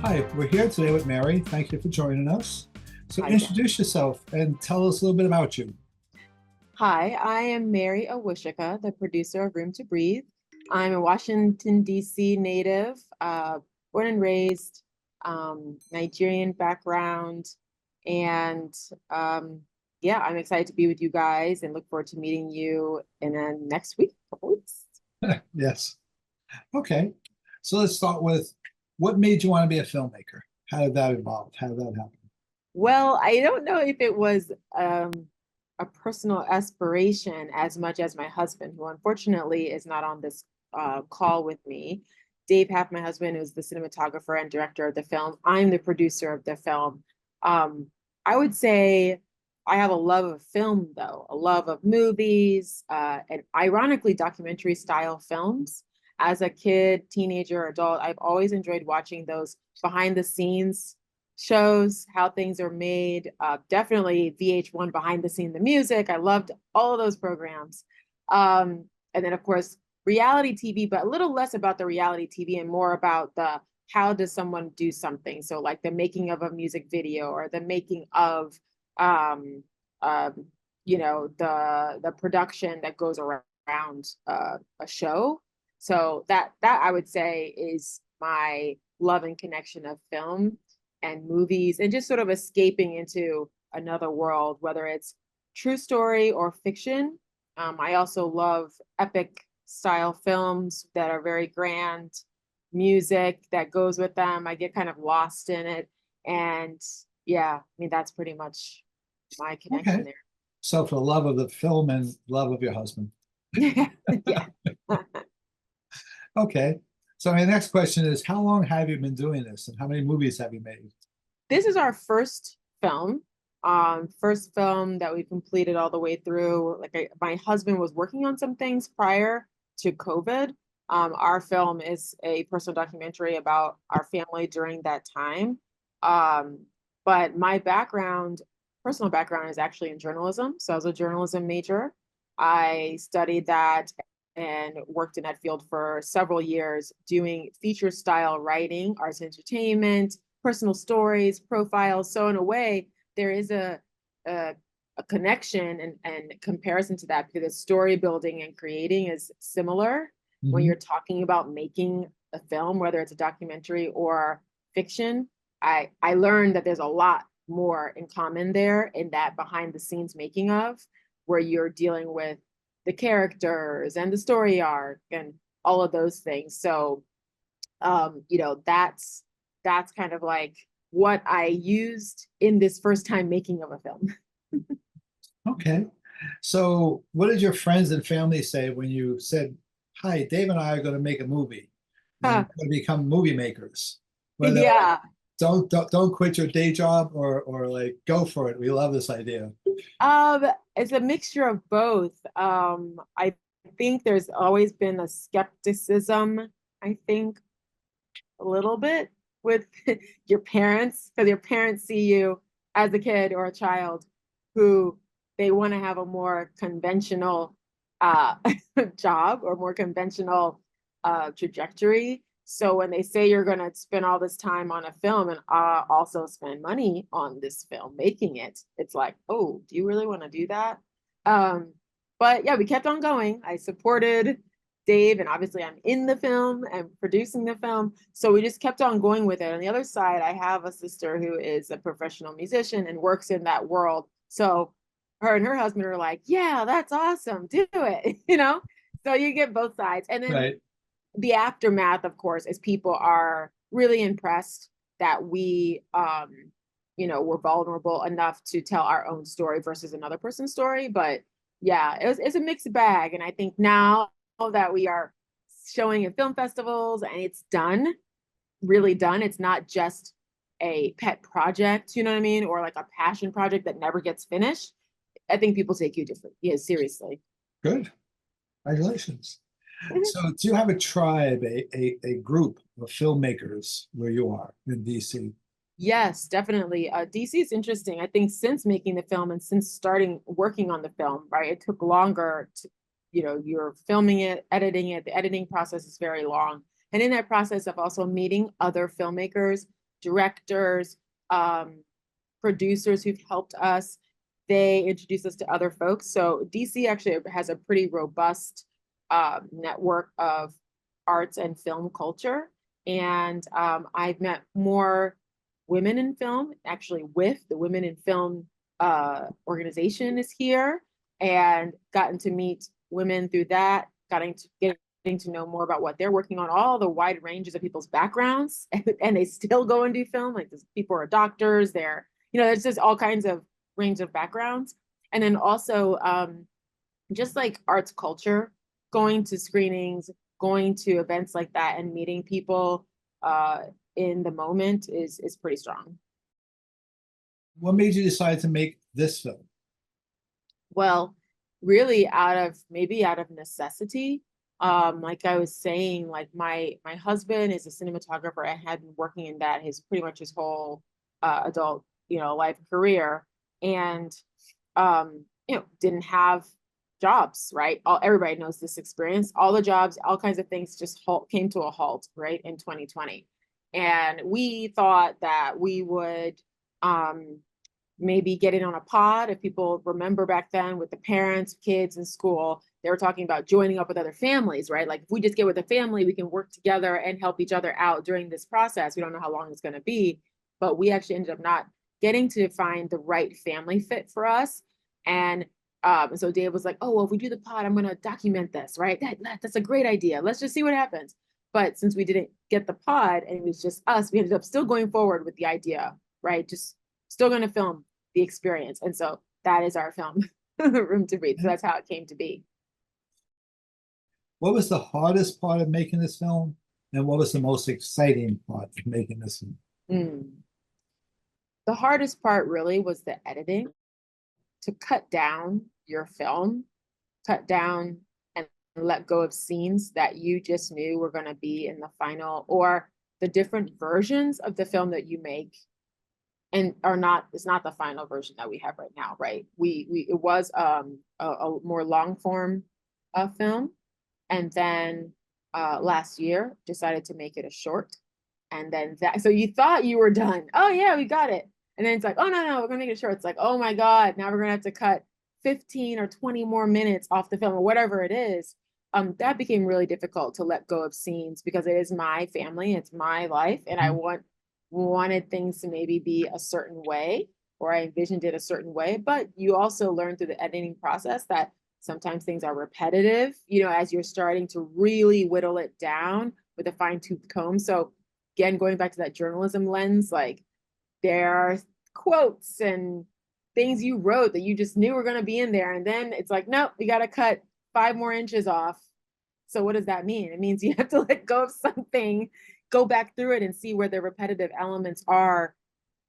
Hi, we're here today with Mary. Thank you for joining us. So Hi, Jeff. introduce yourself and tell us a little bit about you. Hi, I am Mary Awosika, the producer of Room to Breathe. I'm a Washington, D.C. native, born and raised, Nigerian background. And yeah, I'm excited to be with you guys and look forward to meeting you in the next week, couple weeks. Yes. Okay. So let's start with what made you want to be a filmmaker? How did that evolve? How did that happen? Well, I don't know if it was a personal aspiration as much as my husband, who unfortunately is not on this call with me. Dave Happ, my husband, is the cinematographer and director of the film. I'm the producer of the film. Um, I would say I have a love of film, though, a love of movies, and ironically, documentary style films. As a kid, teenager, adult, I've always enjoyed watching those behind the scenes shows, how things are made. Definitely VH1 behind the scene, the music. I loved all of those programs. And then of course reality TV, but a little less about the reality TV and more about the how does someone do something. So like the making of a music video or the making of um, um, the production that goes around a show. So that I would say is my love and connection of film and movies and just sort of escaping into another world, whether it's true story or fiction. I also love epic style films that are very grand, music that goes with them. I get kind of lost in it. And yeah, I mean, that's pretty much my connection Okay. So for the love of the film and love of your husband. there. Yeah. Okay. So my next question is, how long have you been doing this and how many movies have you made? This is our first film that we completed all the way through. My husband was working on some things prior to COVID. Our film is a personal documentary about our family during that time. Um, but my personal background is actually in journalism. So I was a journalism major. I studied that and worked in that field for several years doing feature style writing, arts and entertainment, personal stories, profiles. So in a way, there is a, a connection and comparison to that because story building and creating is similar when Mhm. you're talking about making a film, whether it's a documentary or fiction. I learned that there's a lot more in common there in that behind the scenes making of where you're dealing with the characters and the story arc and all of those things. So that's kind of like what I used in this first time making of a film. Okay. So what did your friends and family say when you said, "Hi, Dave and I are going to make a movie and Huh. we're going to become movie makers"? Were they like, Yeah. don't quit your day job or like go for it. We love this idea. It's a mixture of both. I think there's always been a skepticism, I think, a little bit with your parents, because your parents see you as a kid or a child who they want to have a more conventional uh, job or more conventional trajectory. So when they say you're going to spend all this time on a film and also spend money on this film, making it, it's like, oh, do you really want to do that? Um, but yeah, we kept on going. I supported Dave, and obviously I'm in the film and producing the film. So we just kept on going with it. On the other side, I have a sister who is a professional musician and works in that world. So her and her husband are like, yeah, that's awesome. Do it, you know? So you get both sides. And then Right. the aftermath, of course, is people are really impressed that were vulnerable enough to tell our own story versus another person's story. But yeah, it's a mixed bag. And I think now that we are showing in film festivals and it's done, really done, it's not just a pet project, you know what I mean? Or like a passion project that never gets finished. I think people take you different, yeah, seriously. Good. Congratulations. So do you have a tribe, a group of filmmakers where you are in DC? Yes, definitely. DC is interesting. I think since making the film and since starting working on the film, right, it took longer to, you're filming it, editing it. The editing process is very long. And in that process of also meeting other filmmakers, directors, producers who've helped us. They introduced us to other folks. So DC actually has a pretty robust network of arts and film culture. And I've met more women in film, actually with the Women in Film organization is here, and gotten to meet women through that, getting to know more about what they're working on, all the wide ranges of people's backgrounds, and they still go and do film. Like people are doctors, they're, there's just all kinds of range of backgrounds. And then also just like arts culture, going to screenings, going to events like that and meeting people in the moment is pretty strong. What made you decide to make this film? Well, really out of necessity. Like I was saying, like my husband is a cinematographer and had been working in that pretty much his whole adult, life career, and didn't have jobs, right? Everybody knows this experience. All the jobs, all kinds of things just came to a halt, right, in 2020. And we thought that we would maybe get in on a pod. If people remember back then with the parents, kids in school, they were talking about joining up with other families, right? Like if we just get with a family, we can work together and help each other out during this process. We don't know how long it's going to be, but we actually ended up not getting to find the right family fit for us. And so Dave was like, oh, well, if we do the pod, I'm going to document this, right? That's a great idea. Let's just see what happens. But since we didn't get the pod and it was just us, we ended up still going forward with the idea, right? Just still going to film the experience. And so that is our film, Room to Breathe. So that's how it came to be. What was the hardest part of making this film? And what was the most exciting part of making this film? The hardest part really was the editing. To cut down your film, cut down and let go of scenes that you just knew were going to be in the final, or the different versions of the film that you make and it's not the final version that we have right now, right? It was a more long form film, and then last year decided to make it a short, and then so you thought you were done. Oh yeah, we got it. And then it's like, oh no, we're gonna make it short. It's like, oh my God, now we're gonna have to cut 15 or 20 more minutes off the film or whatever it is. That became really difficult to let go of scenes because it is my family, it's my life, and I wanted things to maybe be a certain way, or I envisioned it a certain way. But you also learn through the editing process that sometimes things are repetitive, as you're starting to really whittle it down with a fine-tooth comb. So again, going back to that journalism lens, like there are quotes and things you wrote that you just knew were going to be in there. And then it's like, nope, you got to cut 5 more inches off. So what does that mean? It means you have to let go of something, go back through it and see where the repetitive elements are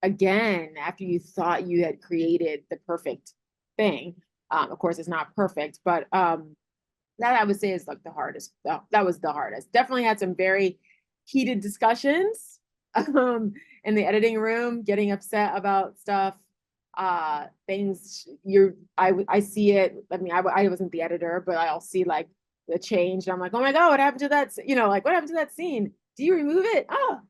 again, after you thought you had created the perfect thing. Of course, it's not perfect, but that I would say is like the hardest. That was the hardest. Definitely had some very heated discussions in the editing room, getting upset about stuff, things I see it. I mean, I wasn't the editor, but I'll see like the change. And I'm like, oh my God, what happened to that? Like what happened to that scene? Do you remove it? Oh,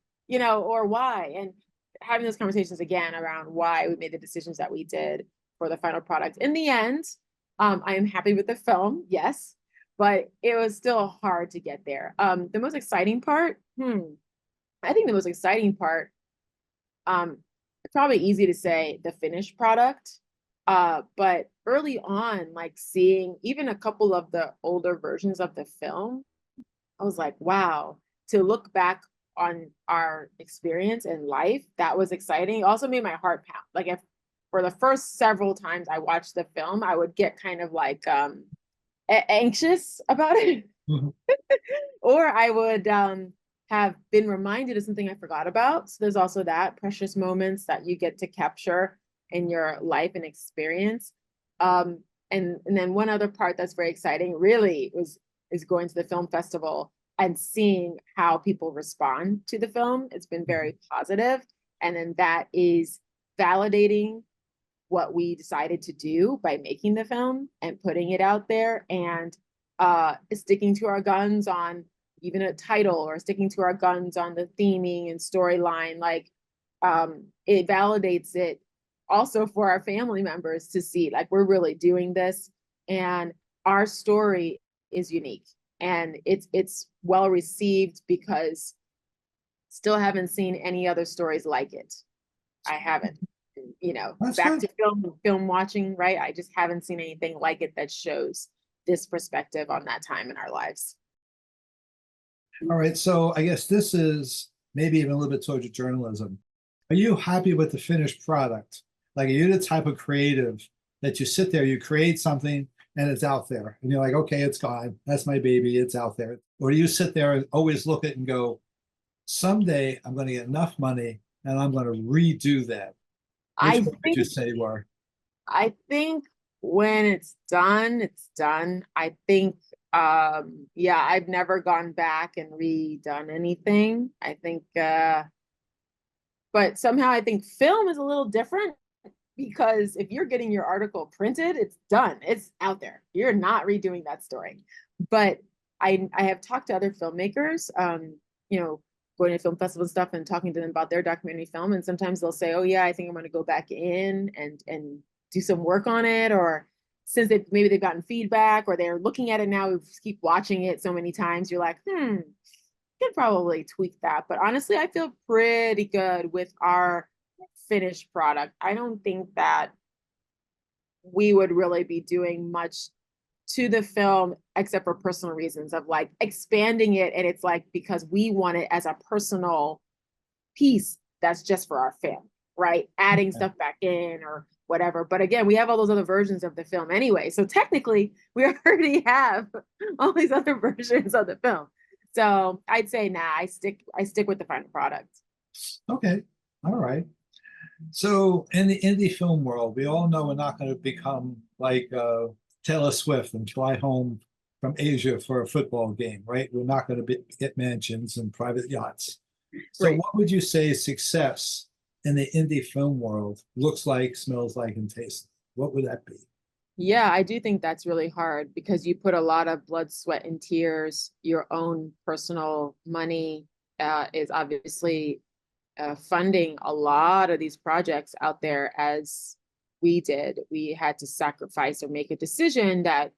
or why? And having those conversations again around why we made the decisions that we did for the final product. In the end, I am happy with the film, yes, but it was still hard to get there. The most exciting part, I think the most exciting part, it's probably easy to say the finished product, but early on, like seeing even a couple of the older versions of the film, I was like, wow, to look back on our experience in life, that was exciting. It also made my heart pound. Like if for the first several times I watched the film, I would get kind of like anxious about it. Or I would have been reminded of something I forgot about. So there's also that precious moments that you get to capture in your life and experience. And then one other part that's very exciting really is going to the film festival and seeing how people respond to the film. It's been very positive. And then that is validating what we decided to do by making the film and putting it out there, and sticking to our guns on even a title, or sticking to our guns on the theming and storyline. Like it validates it also for our family members to see like we're really doing this, and our story is unique, and it's well received because still haven't seen any other stories like it. I haven't, That's back good. to film watching, right? I just haven't seen anything like it that shows this perspective on that time in our lives. All right. So I guess this is maybe even a little bit towards your journalism. Are you happy with the finished product? Like, are you the type of creative that you sit there, you create something and it's out there and you're like, okay, it's gone. That's my baby. It's out there. Or do you sit there and always look at it and go, someday I'm going to get enough money and I'm going to redo that? Which I one would you think say you are? I think when it's done, it's done. I think yeah, I've never gone back and redone anything. I think but somehow I think film is a little different because if you're getting your article printed, it's done. It's out there. You're not redoing that story. But I have talked to other filmmakers, going to film festivals and stuff and talking to them about their documentary film. And sometimes they'll say, oh yeah, I think I'm going to go back in and do some work on it. Or since maybe they've gotten feedback or they're looking at it now, we keep watching it so many times, you're like, could probably tweak that. But honestly, I feel pretty good with our finished product. I don't think that we would really be doing much to the film except for personal reasons of like expanding it. And it's like because we want it as a personal piece that's just for our family, right? Adding stuff back in or whatever. But again, we have all those other versions of the film anyway. So technically, we already have all these other versions of the film. So I'd say nah, I stick with the final product. Okay. All right. So in the indie film world, we all know we're not going to become like Taylor Swift and fly home from Asia for a football game, right? We're not going to get mansions and private yachts. So Right. what would you say success in the indie film world looks like, smells like, and tastes like? What would that be? Yeah, I do think that's really hard because you put a lot of blood, sweat, and tears. Your own personal money is obviously funding a lot of these projects out there as we did. We had to sacrifice or make a decision that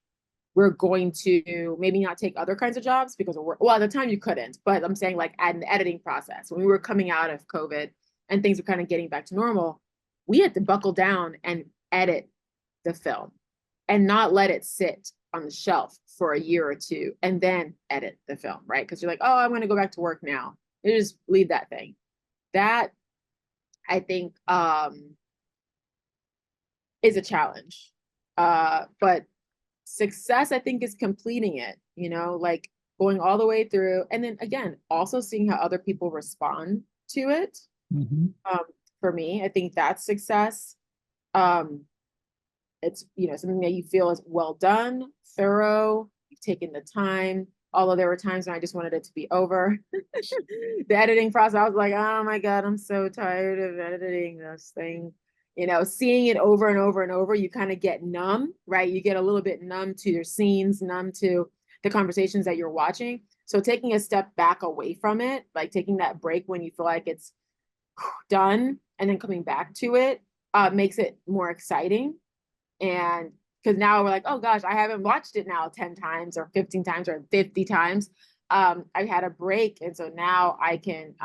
we're going to maybe not take other kinds of jobs because of work. Well, at the time you couldn't, but I'm saying like at the editing process, when we were coming out of COVID and things were kind of getting back to normal, we had to buckle down and edit the film and not let it sit on the shelf for a year or two and then edit the film, right? Because you're like, oh, I'm going to go back to work now. You just leave that thing. That I think is a challenge. But success, I think, is completing it, like going all the way through. And then again, also seeing how other people respond to it. Mm-hmm. For me, I think that's success. Um, it's, something that you feel is well done, thorough, you've taken the time. Although there were times when I just wanted it to be over. The editing process, I was like, oh my God, I'm so tired of editing this thing. Seeing it over and over and over, you kind of get numb, right? You get a little bit numb to your scenes, numb to the conversations that you're watching. So taking a step back away from it, like taking that break when you feel like it's done and then coming back to it, makes it more exciting. And because now we're like, oh gosh, I haven't watched it now 10 times or 15 times or 50 times. I've had a break. And so now I can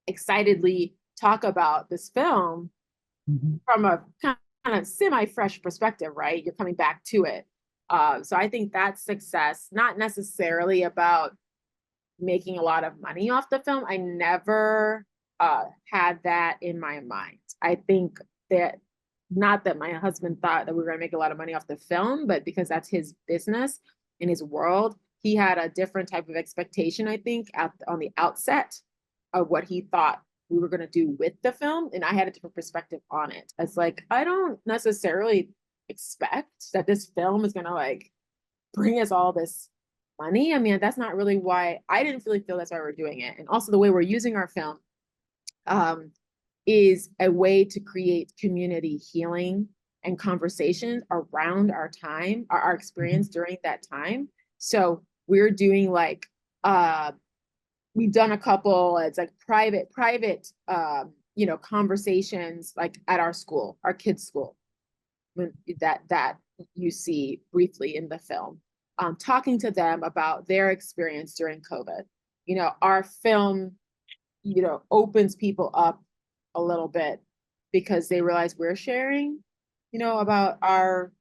excitedly talk about this film Mm-hmm. from a kind of semi-fresh perspective, right? You're coming back to it. So I think that's success, not necessarily about making a lot of money off the film. I never had that in my mind. I think that not that my husband thought that we were going to make a lot of money off the film, but because that's his business in his world, he had a different type of expectation, I think, on the outset of what he thought we were going to do with the film. And I had a different perspective on it. It's like, I don't necessarily expect that this film is going to like bring us all this money. I mean, that's not really why I didn't really feel that's why we're doing it. And also the way we're using our film is a way to create community healing and conversations around our time, our experience during that time. So we're doing like we've done a couple, it's like private, conversations like at our school, our kids' school, that you see briefly in the film, talking to them about their experience during COVID. Our film, opens people up a little bit because they realize we're sharing, about our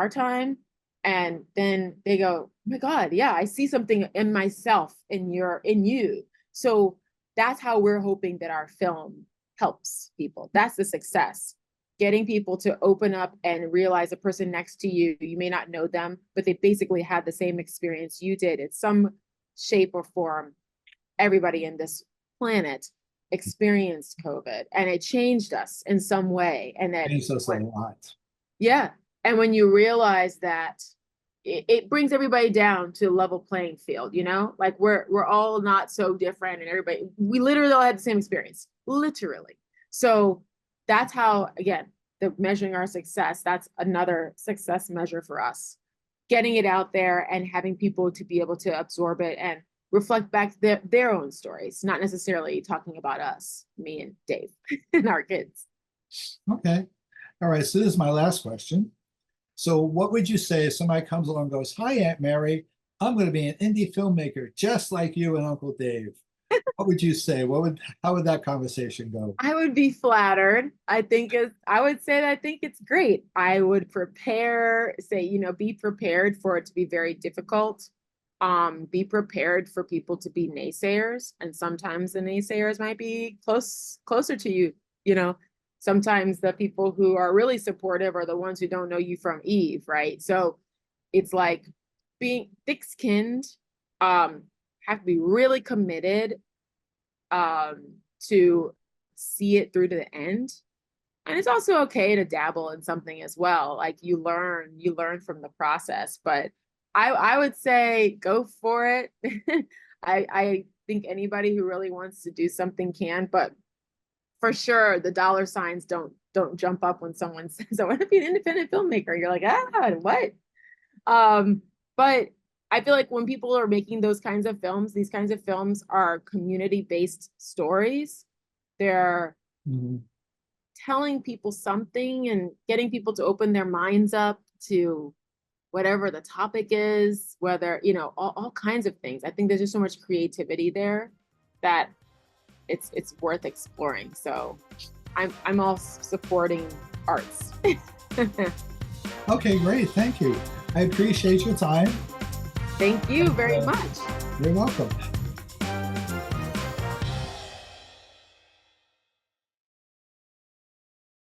time. And then they go, oh my God, yeah, I see something in myself in you. So that's how we're hoping that our film helps people. That's the success. Getting people to open up and realize the person next to you, you may not know them, but they basically had the same experience you did in some shape or form. Everybody in this planet experienced COVID and it changed us in some way. And that Changed us a lot. yeah. And when you realize that it brings everybody down to a level playing field, like we're all not so different and we literally all had the same experience, literally. So that's how, again, the measuring our success, that's another success measure for us. Getting it out there and having people to be able to absorb it and reflect back their own stories, not necessarily talking about us, me and Dave and our kids. Okay. All right. So this is my last question. So what would you say if somebody comes along and goes, hi, Aunt Mary, I'm going to be an indie filmmaker just like you and Uncle Dave. What would you say? How would that conversation go? I would be flattered. I would say that I think it's great. I would be prepared for it to be very difficult. Be prepared for people to be naysayers. And sometimes the naysayers might be closer to you, Sometimes the people who are really supportive are the ones who don't know you from Eve, right? So it's like being thick-skinned, have to be really committed to see it through to the end. And it's also okay to dabble in something as well. Like you learn from the process, but I would say go for it. I think anybody who really wants to do something can, but for sure the dollar signs don't jump up when someone says, I want to be an independent filmmaker. You're like, what? But I feel like when people are making these kinds of films are community-based stories. They're telling people something and getting people to open their minds up to whatever the topic is, whether, all kinds of things. I think there's just so much creativity there that it's worth exploring. So I'm all supporting arts. Okay, great. Thank you. I appreciate your time. Thank you very much. You're welcome.